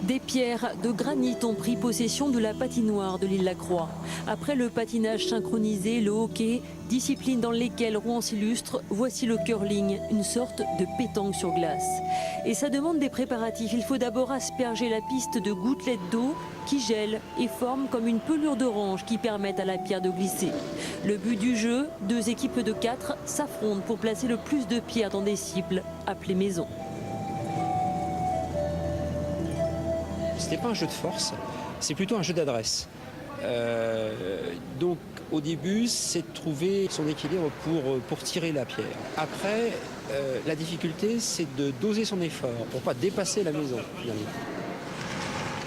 Des pierres de granit ont pris possession de la patinoire de l'Île-la-Croix. Après le patinage synchronisé, le hockey, discipline dans lesquelles Rouen s'illustre, voici le curling, une sorte de pétanque sur glace. Et ça demande des préparatifs. Il faut d'abord asperger la piste de gouttelettes d'eau qui gèlent et forment comme une pelure d'orange qui permettent à la pierre de glisser. Le but du jeu, 2 équipes de 4 s'affrontent pour placer le plus de pierres dans des cibles appelées maisons. Ce n'est pas un jeu de force, c'est plutôt un jeu d'adresse. Donc au début, c'est de trouver son équilibre pour tirer la pierre. Après, la difficulté, c'est de doser son effort pour ne pas dépasser la maison, finalement.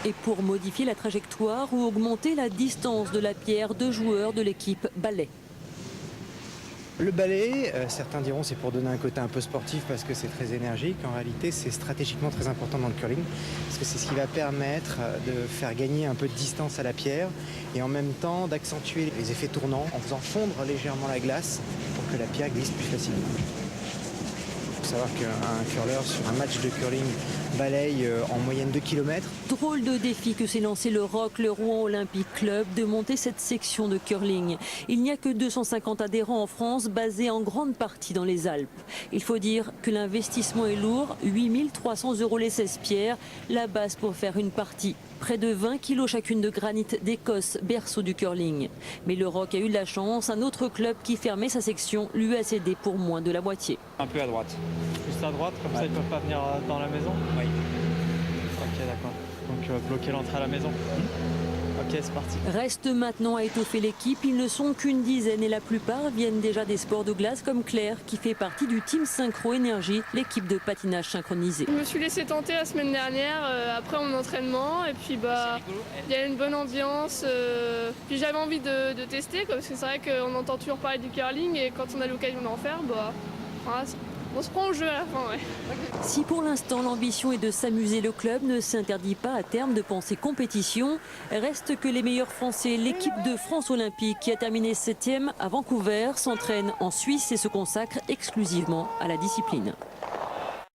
Et pour modifier la trajectoire ou augmenter la distance de la pierre, 2 joueurs de l'équipe balai. Le balai, certains diront c'est pour donner un côté un peu sportif parce que c'est très énergique. En réalité, c'est stratégiquement très important dans le curling parce que c'est ce qui va permettre de faire gagner un peu de distance à la pierre et en même temps d'accentuer les effets tournants en faisant fondre légèrement la glace pour que la pierre glisse plus facilement. Il faut savoir qu'un curleur sur un match de curling balaye en moyenne 2 km. Drôle de défi que s'est lancé le ROC, le Rouen Olympic Club, de monter cette section de curling. Il n'y a que 250 adhérents en France, basés en grande partie dans les Alpes. Il faut dire que l'investissement est lourd, 8 300 € les 16 pierres, la base pour faire une partie. Près de 20 kilos chacune de granit d'Écosse, berceau du curling. Mais le ROC a eu de la chance, un autre club qui fermait sa section lui a cédé pour moins de la moitié. Un peu à droite. Juste à droite, comme ça ils ne peuvent pas venir dans la maison? Oui. Ok, d'accord. Donc bloquer l'entrée à la maison. Ok, c'est parti. Reste maintenant à étoffer l'équipe. Ils ne sont qu'une dizaine et la plupart viennent déjà des sports de glace comme Claire qui fait partie du Team Synchro Énergie, l'équipe de patinage synchronisé. Je me suis laissé tenter la semaine dernière après mon entraînement et puis il y a une bonne ambiance. Puis j'avais envie de tester parce que c'est vrai qu'on entend toujours parler du curling et quand on a l'occasion d'en faire, voilà, on se prend au jeu à la fin. Ouais. Si pour l'instant l'ambition est de s'amuser, le club ne s'interdit pas à terme de penser compétition. Reste que les meilleurs Français, l'équipe de France Olympique qui a terminé 7e à Vancouver, s'entraîne en Suisse et se consacre exclusivement à la discipline.